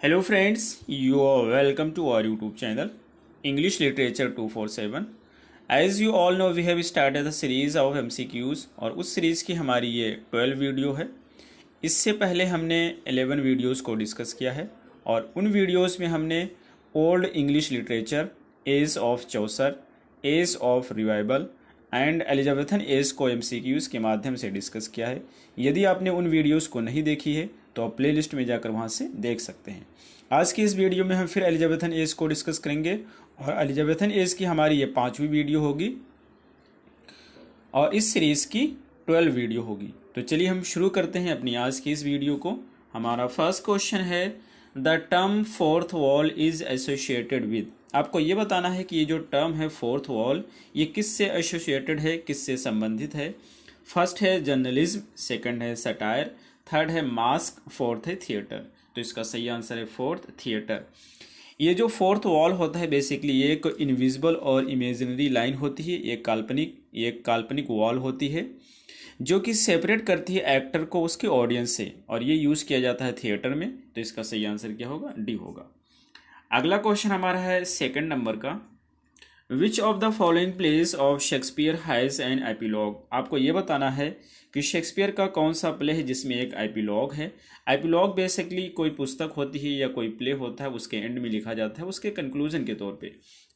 Hello friends, you are welcome to our YouTube channel English Literature 247। As you all know, we have started the series of MCQs और उस series की हमारी ये 12 video है। इससे पहले हमने 11 वीडियोस को डिस्कस किया है और उन वीडियोस में हमने old English literature, age of Chaucer, age of revival and Elizabethan age को MCQs के माध्यम से डिस्कस किया है। यदि आपने उन वीडियोस को नहीं देखी है तो आप प्लेलिस्ट में जाकर वहां से देख सकते हैं। आज की इस वीडियो में हम फिर एलिजाबेथन एज को डिस्कस करेंगे और एलिजाबेथन एज की हमारी ये 5वीं वीडियो होगी और इस सीरीज़ की 12 वीडियो होगी। तो चलिए हम शुरू करते हैं अपनी आज की इस वीडियो को। हमारा फर्स्ट क्वेश्चन है, the term fourth wall is associated with. आपको ये बताना है कि ये जो टर्म है फोर्थ वॉल, ये किससे एसोसिएटेड है, किससे संबंधित है। फर्स्ट है जर्नलिज्म, सेकंड है सटायर, थर्ड है मास्क, फोर्थ है थिएटर। तो इसका सही आंसर है फोर्थ, थिएटर। ये जो फोर्थ वॉल होता है बेसिकली ये एक इनविजिबल और इमेजिनरी लाइन होती है, एक काल्पनिक वॉल होती है जो कि सेपरेट करती है एक्टर को उसके ऑडियंस से, और ये यूज़ किया जाता है थिएटर में। तो इसका सही आंसर क्या होगा, डी होगा। अगला क्वेश्चन हमारा है सेकंड नंबर का, विच of the following pledge of Shakespeare has an epilogue. आपको ये बताना है कि शेक्सपियर का कौन सा प्ले है जिसमें एक एपिलॉग है। एपिलॉग बेसिकली कोई पुस्तक होती है या कोई प्ले होता है, उसके एंड में लिखा जाता है उसके कंक्लूजन के तौर पे।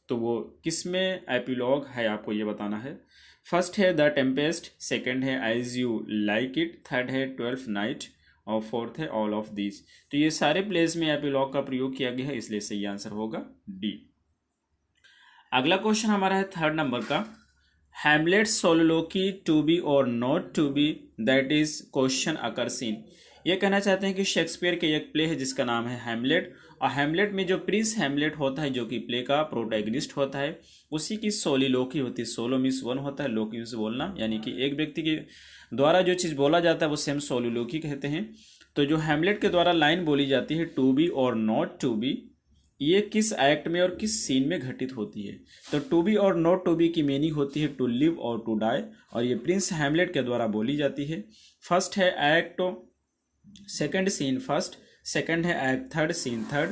तो वो किस में एपिलॉग है आपको ये बताना है। फर्स्ट है द टेम्पेस्ट, सेकंड है as you like it, third है 12th नाइट और फोर्थ है ऑल ऑफ दिस। तो ये सारे प्लेज में एपिलॉग का प्रयोग किया गया है, इसलिए सही आंसर होगा डी। अगला क्वेश्चन हमारा है थर्ड नंबर का, हैमलेट सोलोलोकी टू बी और not to be, that is question occur scene. ये कहना चाहते हैं कि शेक्सपियर के एक प्ले है जिसका नाम है हैमलेट, और हैमलेट में जो प्रिंस हैमलेट होता है जो कि प्ले का प्रोटैगनिस्ट होता है, उसी की सोलिलोकी होती है। सोलो मीन्स वन होता है, लोकी मीन्स बोलना, यानी कि एक व्यक्ति के द्वारा जो चीज़ बोला जाता है वो सेम सोलिलोकी कहते हैं। तो जो हैमलेट के द्वारा लाइन बोली जाती है टू बी और नॉट टू बी, ये किस एक्ट में और किस सीन में घटित होती है। तो टू बी और नॉट टू बी की मीनिंग होती है टू लिव और टू डाई, और ये प्रिंस हैमलेट के द्वारा बोली जाती है। फर्स्ट है act second scene first, second है act third scene third,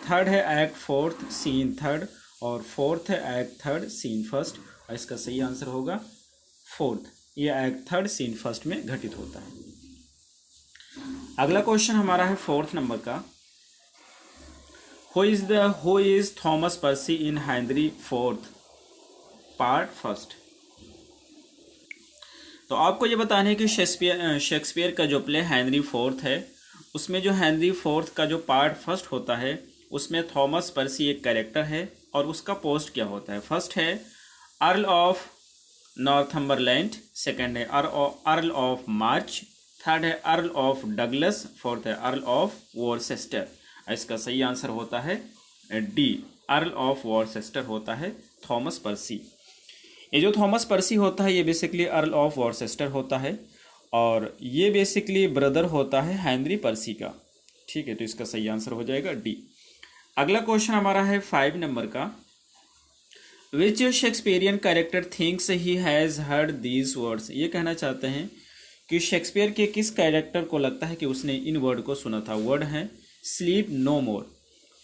third है एक्ट फोर्थ सीन थर्ड, और फोर्थ है एक्ट थर्ड सीन फर्स्ट। और इसका सही आंसर होगा फोर्थ, ये एक्ट थर्ड सीन फर्स्ट में घटित होता है। अगला क्वेश्चन हमारा है फोर्थ नंबर का, Who is Thomas Percy in Henry IV part first. तो आपको ये बताना है कि शेक्सपियर का जो प्ले हेनरी फोर्थ है, उसमें जो हेनरी फोर्थ का जो पार्ट फर्स्ट होता है उसमें थॉमस पर्सी एक कैरेक्टर है, और उसका पोस्ट क्या होता है। फर्स्ट है अर्ल ऑफ नॉर्थम्बरलैंड, सेकंड है अर्ल ऑफ मार्च, थर्ड है अर्ल ऑफ डगलस, फोर्थ है अर्ल ऑफ वॉरचेस्टर। इसका सही आंसर होता है डी, अर्ल ऑफ वॉरचेस्टर होता है थॉमस पर्सी। ये जो थॉमस पर्सी होता है ये बेसिकली अर्ल ऑफ वॉरचेस्टर होता है, और ये बेसिकली ब्रदर होता है हेनरी पर्सी का। ठीक है, तो इसका सही आंसर हो जाएगा डी। अगला क्वेश्चन हमारा है 5 नंबर का, which Shakespearean character thinks he has heard these words. ये कहना चाहते हैं कि शेक्सपियर के किस कैरेक्टर को लगता है कि उसने इन वर्ड को सुना था। वर्ड है स्लीप नो मोर।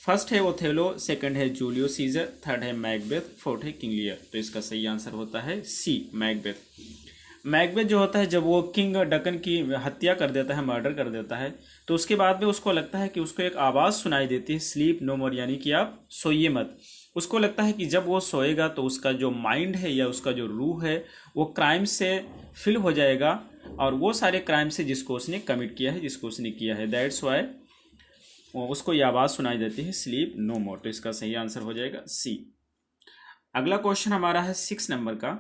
फर्स्ट है ओथेलो, सेकंड है जूलियो सीजर, थर्ड है मैकबेथ, फोर्थ है किंग लियर। तो इसका सही आंसर होता है सी, मैकबेथ। मैकबेथ जो होता है जब वो किंग डकन की हत्या कर देता है, मर्डर कर देता है, तो उसके बाद में उसको लगता है कि उसको एक आवाज़ सुनाई देती है, स्लीप नो मोर, यानी कि आप सोइए मत। उसको लगता है कि जब वो सोएगा तो उसका जो माइंड है या उसका जो रूह है वो क्राइम से फिल हो जाएगा, और वो सारे क्राइम से जिसको उसने कमिट किया है, जिसको उसने किया है, दैट्स वाई उसको ये आवाज़ सुनाई देती है स्लीप नो मोर। तो इसका सही आंसर हो जाएगा सी। अगला क्वेश्चन हमारा है 6 नंबर का,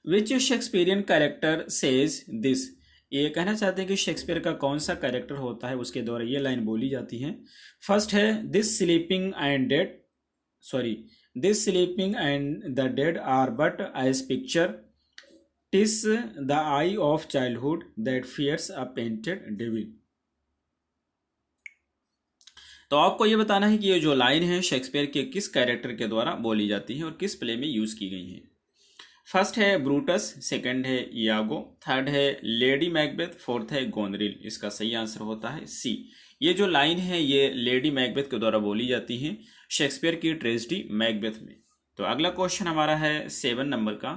which Shakespearean character says this. ये कहना चाहते हैं कि शेक्सपियर का कौन सा कैरेक्टर होता है उसके द्वारा ये लाइन बोली जाती है। फर्स्ट है this sleeping and the dead are but as picture, TISS the I of childhood that fears a painted devil. तो आपको ये बताना है कि ये जो लाइन है शेक्सपियर के किस कैरेक्टर के द्वारा बोली जाती है और किस प्ले में यूज की गई है। फर्स्ट है ब्रूटस, सेकंड है यागो, थर्ड है लेडी मैकबेथ, फोर्थ है गोनरिल। इसका सही आंसर होता है सी, ये जो लाइन है ये लेडी मैकबेथ के द्वारा बोली जाती है शेक्सपियर की ट्रेजेडी मैकबेथ में। तो अगला क्वेश्चन हमारा है 7 नंबर का।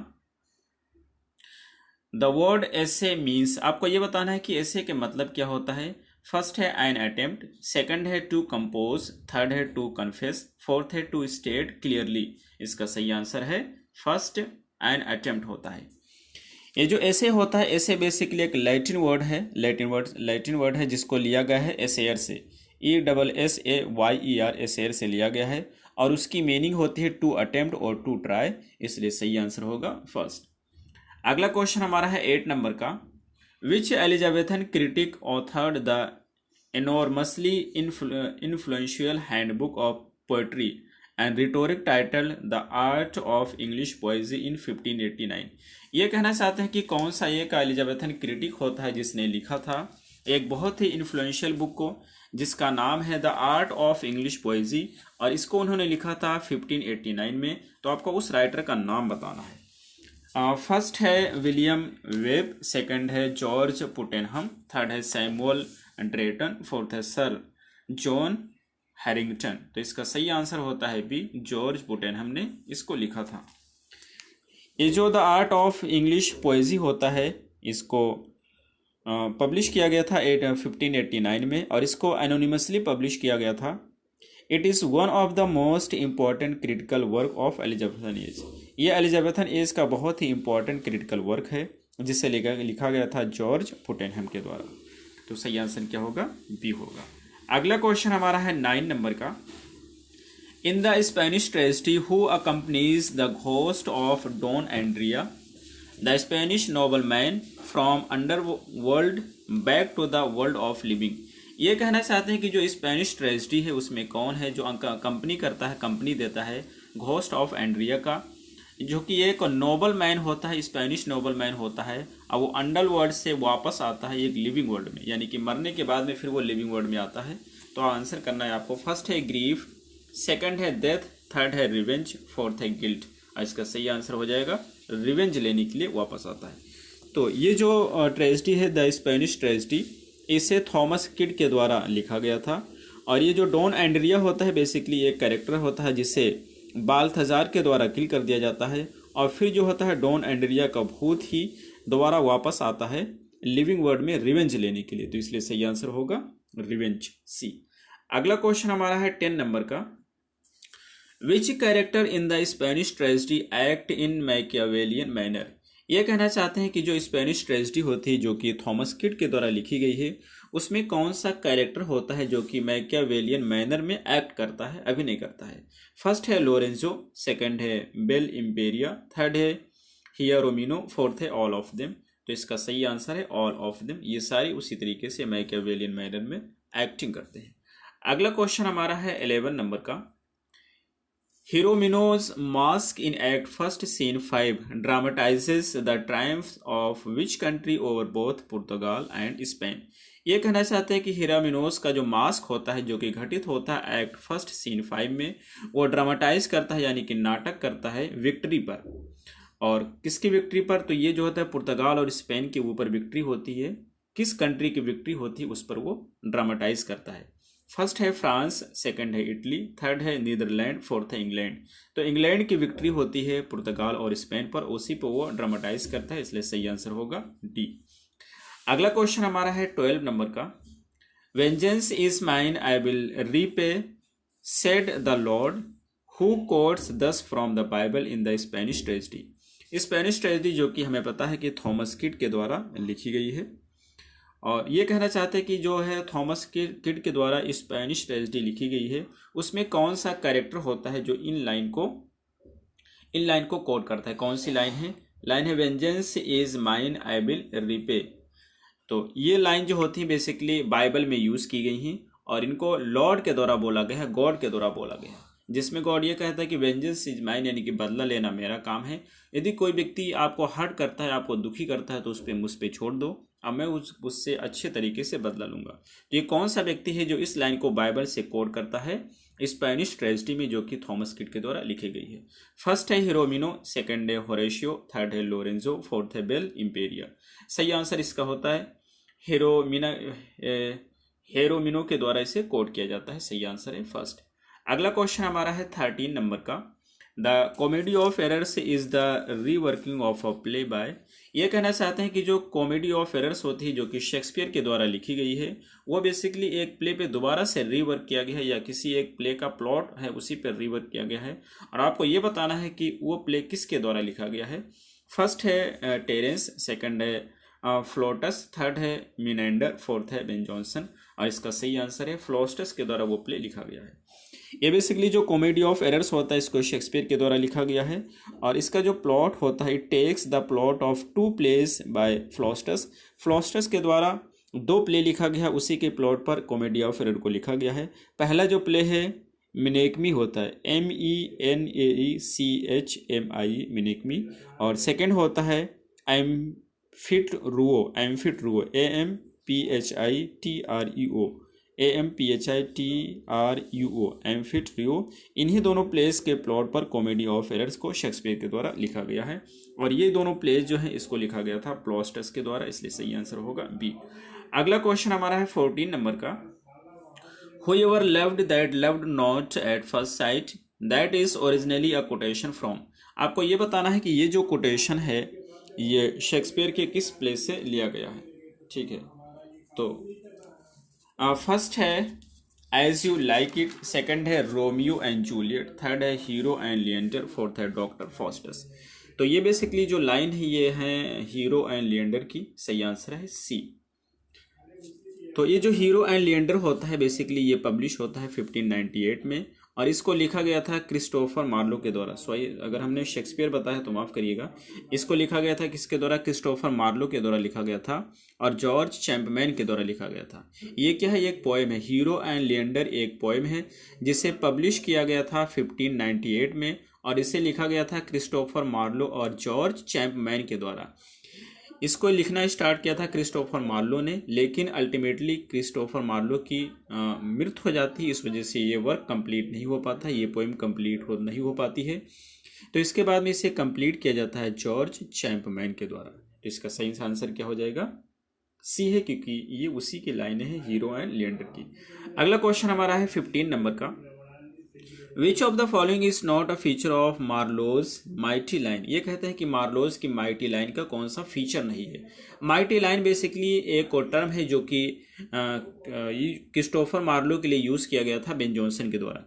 द वर्ड ऐसे मीन्स, आपको ये बताना है कि ऐसे के मतलब क्या होता है। फर्स्ट है एन अटेम्प्ट, सेकंड है टू कंपोज, थर्ड है टू कन्फेस, फोर्थ है टू स्टेट क्लियरली। इसका सही आंसर है फर्स्ट एन अटेम्प्ट होता है। ये जो ऐसे होता है, ऐसे बेसिकली एक लैटिन वर्ड है, लैटिन वर्ड है जिसको लिया गया है एसेयर से, ESSAYER एसेयर से लिया गया है, और उसकी मीनिंग होती है टू अटेम्प्ट और टू ट्राई, इसलिए सही आंसर होगा फर्स्ट। अगला क्वेश्चन हमारा है 8 नंबर का। Which Elizabethan critic authored the enormously influential handbook of poetry and rhetoric title the art of English poesy in 1589। ये कहना चाहते हैं कि कौन सा एक एलिजाबेथन क्रिटिक होता है जिसने लिखा था एक बहुत ही इन्फ्लुएंशियल बुक को जिसका नाम है द आर्ट ऑफ इंग्लिश पोएजी, और इसको उन्होंने लिखा था 1589 में। तो आपको उस राइटर का नाम बताना है। फर्स्ट है विलियम वेब, सेकंड है जॉर्ज पुटेनहम, थर्ड है सैमुअल ड्रेटन, फोर्थ है सर जॉन हैरिंगटन। तो इसका सही आंसर होता है बी, जॉर्ज पुटेनहम ने इसको लिखा था। ये जो द आर्ट ऑफ इंग्लिश पोएजी होता है इसको पब्लिश किया गया था 1589 में, और इसको एनोनिमसली पब्लिश किया गया था। It is one of the most important critical work of Elizabethan age. ये एलिजाबेथन एज का बहुत ही इम्पॉर्टेंट क्रिटिकल वर्क है जिसे लिखा गया था जॉर्ज पुटेनहम के द्वारा। तो सही आंसर क्या होगा, बी होगा। अगला क्वेश्चन हमारा है 9 नंबर का। In the Spanish tragedy who accompanies the ghost of Don Andrea the Spanish nobleman from under world back to the world of living. ये कहना चाहते हैं कि जो स्पेनिश ट्रेजेडी है उसमें कौन है जो कंपनी करता है, कंपनी देता है घोस्ट ऑफ एंड्रिया का, जो कि एक नोबल मैन होता है, स्पेनिश नोबल मैन होता है, और वो अंडर वर्ल्ड से वापस आता है एक लिविंग वर्ल्ड में, यानी कि मरने के बाद में फिर वो लिविंग वर्ल्ड में आता है। तो आंसर करना है आपको। फर्स्ट है ग्रीफ, सेकंड है डेथ, थर्ड है रिवेंज, फोर्थ है गिल्ट। इसका सही आंसर हो जाएगा रिवेंज लेने के लिए वापस आता है। तो ये जो ट्रेजेडी है द स्पेनिश ट्रेजेडी, इसे थॉमस किड के द्वारा लिखा गया था। और ये जो डॉन एंड्रिया होता है बेसिकली एक कैरेक्टर होता है जिसे बाल्थाजार के द्वारा किल कर दिया जाता है, और फिर जो होता है डॉन एंड्रिया का भूत ही दोबारा वापस आता है लिविंग वर्ल्ड में रिवेंज लेने के लिए। तो इसलिए सही आंसर होगा रिवेंज, सी। अगला क्वेश्चन हमारा है 10 नंबर का। विच character in the Spanish tragedy act in Machiavellian manner. ये कहना चाहते हैं कि जो स्पेनिश ट्रेजेडी होती है जो कि थॉमस किड के द्वारा लिखी गई है उसमें कौन सा कैरेक्टर होता है जो कि मैकियावेलियन मैनर में एक्ट करता है, अभिनय करता है। फर्स्ट है लोरेंजो, सेकंड है बेल इम्पेरिया, थर्ड है हियरोमिनो, फोर्थ है ऑल ऑफ देम। तो इसका सही आंसर है ऑल ऑफ देम। ये सारी उसी तरीके से मैकियावेलियन मैनर में एक्टिंग करते हैं। अगला क्वेश्चन हमारा है 11 नंबर का। Hieronymus mask in act first scene 5 dramatizes the triumph of which country over both Portugal and Spain। ये कहना चाहते हैं कि हीरामिनोस का जो मास्क होता है जो कि घटित होता है एक्ट फर्स्ट सीन 5 में, वो ड्रामाटाइज करता है यानी कि नाटक करता है विक्ट्री पर। और किसकी विक्ट्री पर? तो ये जो होता है पुर्तगाल और स्पेन के ऊपर विक्ट्री होती है। किस कंट्री की विक्ट्री होती है उस पर वो ड्रामाटाइज करता है। फर्स्ट है फ्रांस, सेकंड है इटली, थर्ड है नीदरलैंड, फोर्थ है इंग्लैंड। तो इंग्लैंड की विक्ट्री होती है पुर्तगाल और स्पेन पर, उसी पर वो ड्रामाटाइज करता है, इसलिए सही आंसर होगा डी। अगला क्वेश्चन हमारा है 12 नंबर का। Vengeance is mine I will repay said the Lord who quotes this from the Bible in the Spanish tragedy. Spanish tragedy जो कि हमें पता है कि थॉमस किड के द्वारा लिखी गई है, और ये कहना चाहते हैं कि जो है थॉमस किड के द्वारा स्पेनिश ट्रेजेडी लिखी गई है उसमें कौन सा कैरेक्टर होता है जो इन लाइन को कोट करता है। कौन सी लाइन है? लाइन है vengeance is mine I will repay. तो ये लाइन जो होती है बेसिकली बाइबल में यूज की गई हैं और इनको लॉर्ड के द्वारा बोला गया है, गॉड के द्वारा बोला गया है, जिसमें गॉड ये कहता है कि वेंजेंस इज माइन यानी कि बदला लेना मेरा काम है। यदि कोई व्यक्ति आपको हर्ट करता है, आपको दुखी करता है, तो उस पर मुझ पर छोड़ दो, अब मैं उससे अच्छे तरीके से बदला लूंगा। तो ये कौन सा व्यक्ति है जो इस लाइन को बाइबल से कोट करता है स्पेनिश ट्रेजेडी में जो कि थॉमस किड के द्वारा लिखी गई है? फर्स्ट है हिरोमिनो, सेकंड है होरेशियो, थर्ड है लोरेंजो, फोर्थ है बेल इम्पेरिया। सही आंसर इसका होता है हेरोमिनो के द्वारा इसे कोड किया जाता है। सही आंसर है फर्स्ट। अगला क्वेश्चन हमारा है 13 नंबर का। The comedy of errors is the reworking of a play by. ये कहना चाहते हैं कि जो कॉमेडी ऑफ एरर्स होती है जो कि शेक्सपियर के द्वारा लिखी गई है, वो बेसिकली एक प्ले पे दोबारा से रीवर्क किया गया है, या किसी एक प्ले का प्लॉट है उसी पर रीवर्क किया गया है। और आपको ये बताना है कि वो प्ले किसके द्वारा लिखा गया है। फर्स्ट है टेरेंस, सेकंड है फ्लोटस, थर्ड है मिनेंडर, फोर्थ है बेन जॉनसन। और इसका सही आंसर है फ्लोस्टस के द्वारा वो प्ले लिखा गया है। ये बेसिकली जो कॉमेडी ऑफ एरर्स होता है इसको शेक्सपियर के द्वारा लिखा गया है। और इसका जो प्लॉट होता है, it takes the plot of 2 plays by Plautus. Plautus के द्वारा 2 प्ले लिखा गया है, उसी के प्लॉट पर कॉमेडी ऑफ एरर को लिखा गया है। पहला जो प्ले है मिनेकमी होता है, MENAECHMI, मिनेकमी। और सेकेंड होता है एम्फिट्रुओ, AMPHITRUO, एम्फिट्रियो। इन्हीं दोनों प्लेस के प्लॉट पर कॉमेडी ऑफ एरर्स को शेक्सपियर के द्वारा लिखा गया है। और ये दोनों प्लेस जो हैं इसको लिखा गया था फ्लोस्टस के द्वारा, इसलिए सही आंसर होगा बी। अगला क्वेश्चन हमारा है 14 नंबर का। Whoever loved that loved not at first sight, that is originally a quotation from। आपको ये बताना है कि ये जो कोटेशन है ये शेक्सपियर के किस प्ले से लिया गया है। ठीक है, तो फर्स्ट है as you like it, second है रोमियो एंड जूलियट, थर्ड है हीरो एंड लिएंडर, फोर्थ है डॉक्टर फॉस्टस। तो ये बेसिकली जो लाइन है ये है हीरो एंड लिएंडर की। सही आंसर है सी। तो ये जो हीरो एंड लिएंडर होता है बेसिकली ये पब्लिश होता है 1598 में, और इसको लिखा गया था क्रिस्टोफर मार्लो के द्वारा। सॉरी, अगर हमने शेक्सपियर बताया तो माफ़ करिएगा। इसको लिखा गया था किसके द्वारा? क्रिस्टोफर मार्लो के द्वारा लिखा गया था, और जॉर्ज चैंपमैन के द्वारा लिखा गया था। ये क्या है? एक पोएम है, हीरो एंड लिएंडर एक पोएम है जिसे पब्लिश किया गया था 1598 में, और इसे लिखा गया था क्रिस्टोफर मार्लो और जॉर्ज चैंपमैन के द्वारा। इसको लिखना स्टार्ट किया था क्रिस्टोफर मार्लो ने, लेकिन अल्टीमेटली क्रिस्टोफर मार्लो की मृत्यु हो जाती है, इस वजह से ये वर्क कंप्लीट नहीं हो पाता, ये पोएम कंप्लीट नहीं हो पाती है। तो इसके बाद में इसे कंप्लीट किया जाता है जॉर्ज चैंपमैन के द्वारा। तो इसका सही आंसर क्या हो जाएगा? सी है, क्योंकि ये उसी की लाइन है हीरो एंड लिएंडर की। अगला क्वेश्चन हमारा है 15 नंबर का। विच of the following is not a feature of Marlowe's mighty line. ये कहते हैं कि मार्लोज की माइटी लाइन का कौन सा फीचर नहीं है। माइटी लाइन बेसिकली एक टर्म है जो कि क्रिस्टोफर मार्लो के लिए यूज़ किया गया था बेन जॉनसन के द्वारा।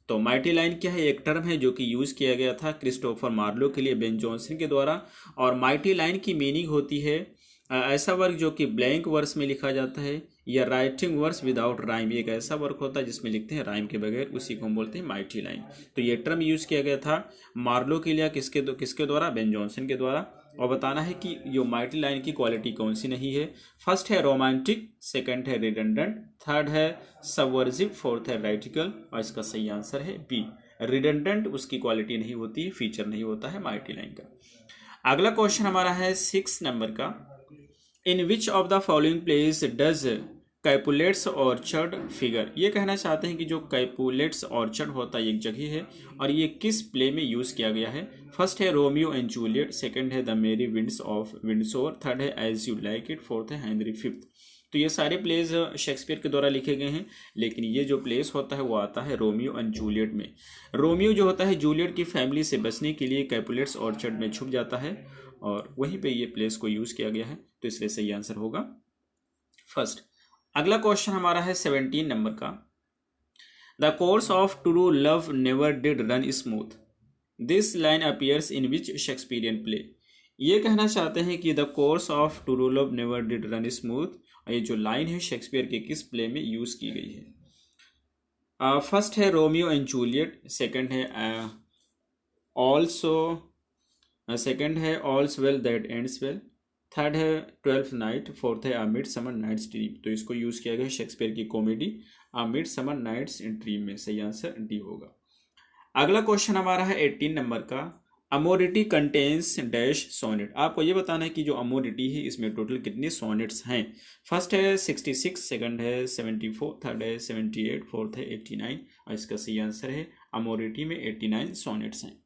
तो माइटी लाइन क्या है? एक टर्म है जो कि यूज़ किया गया था क्रिस्टोफर मार्लो के लिए बेन जॉनसन के द्वारा। और माइटी लाइन की मीनिंग होती है ऐसा वर्क जो कि ब्लैंक वर्स में लिखा जाता है, या राइटिंग वर्स विदाउट राइम। एक ऐसा वर्क होता है जिसमें लिखते हैं राइम के बगैर, उसी को हम बोलते हैं माइटी लाइन। तो ये टर्म यूज़ किया गया था मार्लो के लिए किसके द्वारा? बेन जॉनसन के द्वारा। और बताना है कि जो माइटी लाइन की क्वालिटी कौन सी नहीं है। फर्स्ट है रोमांटिक, सेकंड है रिडंडेंट, थर्ड है सबवर्सिव, फोर्थ है राइटिकल। और इसका सही आंसर है बी, रिडंडेंट उसकी क्वालिटी नहीं होती है, फीचर नहीं होता है माइटी लाइन का। अगला क्वेश्चन हमारा है 6 नंबर का। In which of the following plays does Capulet's orchard figure. ये कहना चाहते हैं कि जो कैपुलेट्स ऑर्चर्ड होता है एक जगह है, और ये किस प्ले में यूज़ किया गया है। फर्स्ट है रोमियो एंड जूलियट, सेकंड है the merry winds of Windsor, third है as you like it, fourth है हेनरी फिफ्थ। तो ये सारे प्लेस शेक्सपियर के द्वारा लिखे गए हैं, लेकिन ये जो प्लेस होता है वो आता है रोमियो एंड जूलियट में। रोमियो जो होता है जूलियट की फैमिली से बचने के लिए कैपुलेट्स ऑर्चर्ड में छुप जाता है, और वहीं पे ये प्लेस को यूज़ किया गया है, तो इसलिए सही आंसर होगा फर्स्ट। अगला क्वेश्चन हमारा है 17 नंबर का। The course of true love never did run smooth, this line appears in which Shakespearean play. ये कहना चाहते हैं कि the course of true love never did run smooth, ये जो लाइन है शेक्सपियर के किस प्ले में यूज़ की गई है। फर्स्ट है रोमियो एंड जूलियट, सेकंड है ऑल्सो सेकंड है All's Well That Ends Well, third है ट्वेल्थ नाइट, फोर्थ है मिडसमर नाइट्स ड्रीम। तो इसको यूज़ किया गया शेक्सपियर की कॉमेडी मिडसमर नाइट्स ड्रीम में। सही आंसर डी होगा। अगला क्वेश्चन हमारा है 18 नंबर का। अमोरिटी कंटेन्स डैश सोनेट। आपको ये बताना है कि जो अमोरिटी है इसमें टोटल कितने सोनेट्स हैं। फर्स्ट है 66, सेकंड है 74, थर्ड है 78, फोर्थ है 89। और इसका सही आंसर है अमोरिटी में 89 सोनेट्स हैं।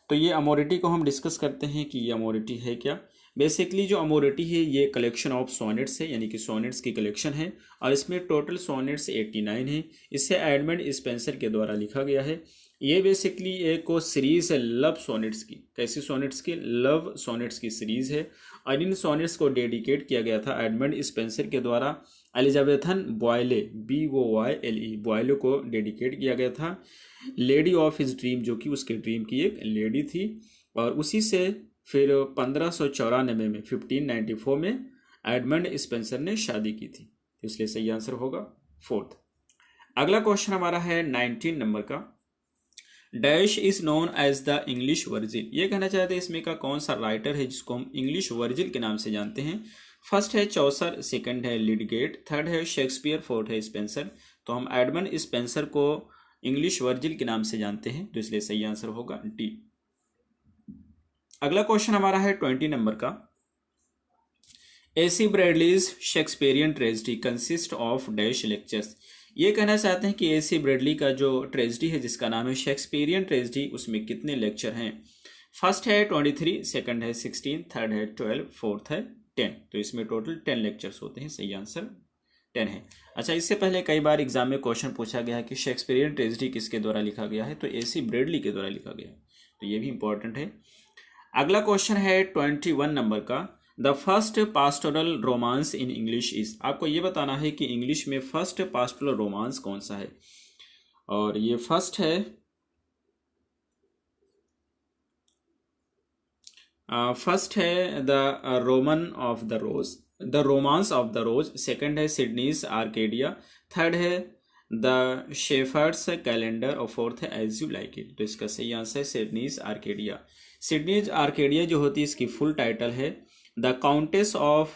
तो ये अमोरिटी को हम डिस्कस करते हैं कि ये अमोरिटी है क्या। बेसिकली जो अमोरेटी है ये कलेक्शन ऑफ सोनेट्स है, यानी कि सोनेट्स की कलेक्शन है, और इसमें टोटल सोनेट्स 89 है। इसे एडमंड स्पेंसर के द्वारा लिखा गया है। ये बेसिकली एक सीरीज है लव सोनेट्स की। कैसी सोनेट्स की? लव सोनेट्स की सीरीज है, और इन सोनेट्स को डेडिकेट किया गया था एडमंड स्पेंसर के द्वारा एलिजाबेथन बॉयले, BOYLE बॉयले को डेडिकेट किया गया था, लेडी ऑफ हिज ड्रीम, जो कि उसके ड्रीम की एक लेडी थी। और उसी से फिर 1594 में 1594 में एडमंड स्पेंसर ने शादी की थी। इसलिए सही आंसर होगा फोर्थ। अगला क्वेश्चन हमारा है 19 नंबर का। Dash is known as the English Virgil. ये कहना चाहते हैं इसमें का कौन सा राइटर है जिसको हम इंग्लिश वर्जिल के नाम से जानते हैं। फर्स्ट है चौसर, सेकंड है लिडगेट, थर्ड है शेक्सपियर, फोर्थ है स्पेंसर। तो हम एडमंड स्पेंसर को इंग्लिश वर्जिल के नाम से जानते हैं, तो इसलिए सही आंसर होगा डी। अगला क्वेश्चन हमारा है 20 नंबर का। AC Bradley's Shakespearean tragedy consist of dash lectures. ये कहना चाहते हैं कि AC ब्रैडली का जो ट्रेजेडी है जिसका नाम है शेक्सपियरियन ट्रेजेडी, उसमें कितने लेक्चर हैं। फर्स्ट है 23, सेकंड है 16, थर्ड है 12, फोर्थ है 10। तो इसमें टोटल 10 लेक्चर्स होते हैं। सही आंसर 10 है। अच्छा, इससे पहले कई बार एग्जाम में क्वेश्चन पूछा गया है कि शेक्सपियरियन ट्रेजेडी किसके द्वारा लिखा गया है, तो AC ब्रैडली के द्वारा लिखा गया है, तो ये भी इंपॉर्टेंट है। अगला क्वेश्चन है 21 नंबर का। The first pastoral romance in English is. आपको ये बताना है कि इंग्लिश में फर्स्ट पास्टोरल रोमांस कौन सा है, और ये फर्स्ट है the roman of the rose, the romance of the rose. Second है सिडनीज आर्केडिया, थर्ड है द शेफर्ड्स कैलेंडर, और फोर्थ है एज यू लाइक इट। तो इसका सही आंसर है सिडनीज आर्केडिया। सिडनीज आर्केडिया जो होती है इसकी फुल टाइटल है द काउंटेस ऑफ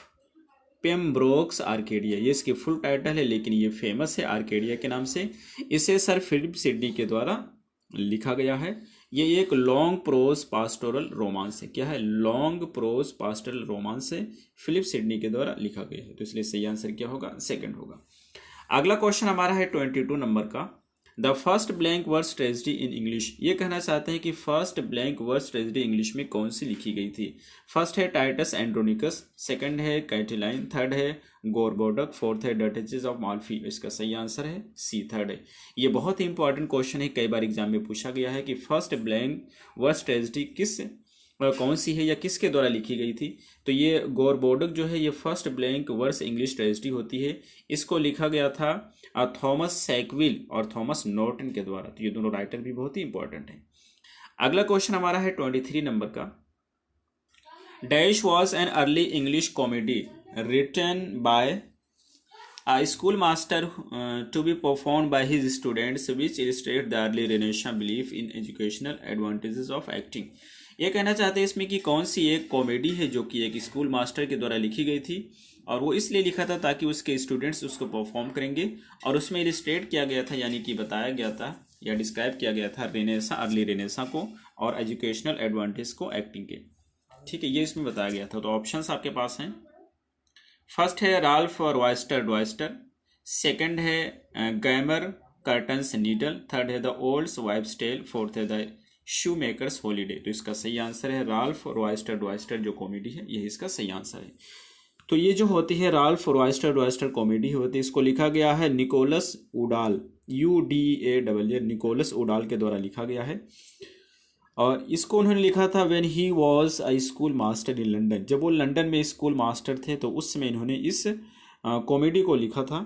पेम्ब्रोक्स आर्केडिया। ये इसकी फुल टाइटल है, लेकिन ये फेमस है आर्केडिया के नाम से। इसे सर फिलिप सिडनी के द्वारा लिखा गया है। ये एक लॉन्ग प्रोज पास्टोरल रोमांस है। क्या है? लॉन्ग प्रोज पास्टोरल रोमांस है, फिलिप सिडनी के द्वारा लिखा गया है। तो इसलिए सही आंसर क्या होगा? सेकंड होगा। अगला क्वेश्चन हमारा है 22 नंबर का। The first blank verse tragedy in English. ये कहना चाहते हैं कि first blank verse tragedy English में कौन सी लिखी गई थी। फर्स्ट है टाइटस एंड्रोनिकस, सेकंड है कैटिलाइन, थर्ड है गोरबोडक, फोर्थ है डचेस ऑफ माल्फी। इसका सही आंसर है सी, थर्ड है। ये बहुत ही इंपॉर्टेंट क्वेश्चन है, कई बार एग्जाम में पूछा गया है कि फर्स्ट ब्लैंक वर्स ट्रेजेडी कौन सी है या किसके द्वारा लिखी गई थी। तो ये गोरबोडक जो है ये first blank verse English tragedy होती है। इसको लिखा गया था थॉमस सैकविल और थॉमस नॉर्टन के द्वारा। तो ये दोनों राइटर भी बहुत ही इंपॉर्टेंट हैं। अगला क्वेश्चन हमारा है 23 नंबर का। Dash was an early English comedy written by a schoolmaster to be performed by his students which illustrate the early Renaissance belief in educational advantages of acting। ये कहना चाहते हैं इसमें कि कौन सी एक कॉमेडी है जो कि एक स्कूल मास्टर के द्वारा लिखी गई थी, और वो इसलिए लिखा था ताकि उसके स्टूडेंट्स उसको परफॉर्म करेंगे, और उसमें इलिस्ट्रेट किया गया था यानी कि बताया गया था या डिस्क्राइब किया गया था रेनेसा, अर्ली रेनेसा को और एजुकेशनल एडवांटेज को एक्टिंग के। ठीक है, ये इसमें बताया गया था। तो ऑप्शंस आपके पास हैं। फर्स्ट है राल्फ रॉयस्टर, सेकंड है गैमर कर्टन्स नीडल, थर्ड है the olds wife's tale, fourth है द शू मेकर्स हॉलीडे। तो इसका सही आंसर है राल्फ रॉयस्टर जो कॉमेडी है, यही इसका सही आंसर है। तो ये जो होती है राल्फ रॉयस्टर कॉमेडी होती है, इसको लिखा गया है निकोलस उडाल, UDAL, निकोलस उडाल के द्वारा लिखा गया है। और इसको उन्होंने लिखा था when he was a school master in London. जब वो लंदन में स्कूल मास्टर थे तो उस समय इन्होंने इस कॉमेडी को लिखा था।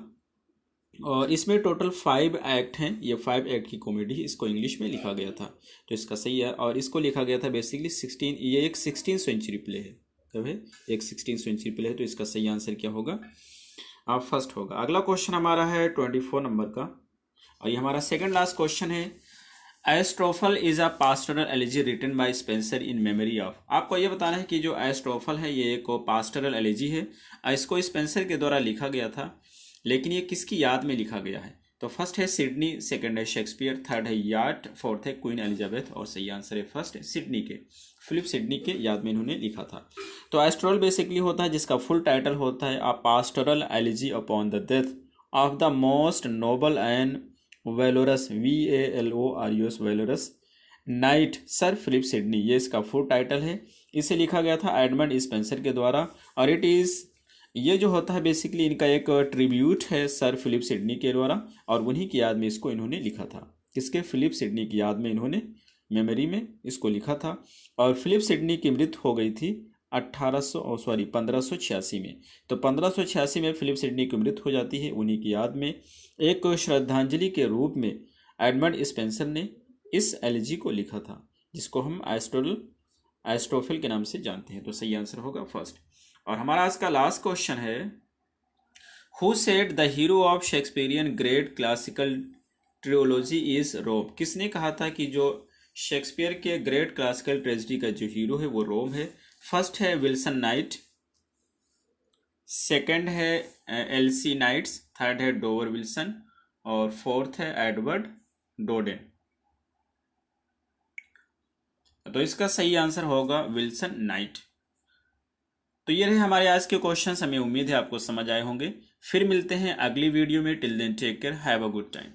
और इसमें टोटल 5 एक्ट हैं। ये 5 एक्ट की कॉमेडी, इसको इंग्लिश में लिखा गया था, तो इसका सही है। और इसको लिखा गया था बेसिकली 16, ये एक 16th सेंचुरी प्ले है। कब है? एक 16th सेंचुरी प्ले है। तो इसका सही आंसर क्या होगा? फर्स्ट होगा। अगला क्वेश्चन हमारा है 24 नंबर का, और ये हमारा सेकंड लास्ट क्वेश्चन है। Astrophel is a pastoral elegy written by Spenser in memory of. आपको ये बताना है कि जो एस्ट्रोफल है ये एक पास्टोरल एलिजी है, इसको स्पेंसर के द्वारा लिखा गया था, लेकिन ये किसकी याद में लिखा गया है। तो फर्स्ट है सिडनी, सेकंड है शेक्सपियर, थर्ड है याट, फोर्थ है क्वीन एलिजाबेथ, और सही आंसर है फर्स्ट सिडनी के, फिलिप सिडनी के याद में इन्होंने लिखा था। तो एस्ट्रोल बेसिकली होता है जिसका फुल टाइटल होता है a pastoral elegy upon the death of the most noble and valorous, VALORUS valorous knight sir Philip Sidney. ये इसका फुल टाइटल है। इसे लिखा गया था एडमंड स्पेंसर के द्वारा, और ये जो होता है बेसिकली इनका एक ट्रिब्यूट है सर फिलिप सिडनी के द्वारा, और उन्हीं की याद में इसको इन्होंने लिखा था। किसके? फिलिप सिडनी की याद में इन्होंने मेमोरी में इसको लिखा था। और फिलिप सिडनी की मृत्यु हो गई थी 1586 में। तो 1586 में फिलिप सिडनी की मृत्यु हो जाती है। उन्हीं की याद में एक श्रद्धांजलि के रूप में एडमंड स्पेंसर ने इस एलिजी को लिखा था, जिसको हम एरिस्टोफेल के नाम से जानते हैं। तो सही आंसर होगा फर्स्ट। और हमारा आज का लास्ट क्वेश्चन है, who said the hero of Shakespearean great classical trilogy is Rome? किसने कहा था कि जो शेक्सपियर के ग्रेट क्लासिकल ट्रेजेडी का जो हीरो है वो रोम है? फर्स्ट है विल्सन नाइट, सेकंड है एलसी नाइट्स, थर्ड है डोवर विल्सन, और फोर्थ है एडवर्ड डोडेन। तो इसका सही आंसर होगा विल्सन नाइट। तो ये रहे हमारे आज के क्वेश्चंस। हमें उम्मीद है आपको समझ आए होंगे। फिर मिलते हैं अगली वीडियो में। Till then take care, have a good time.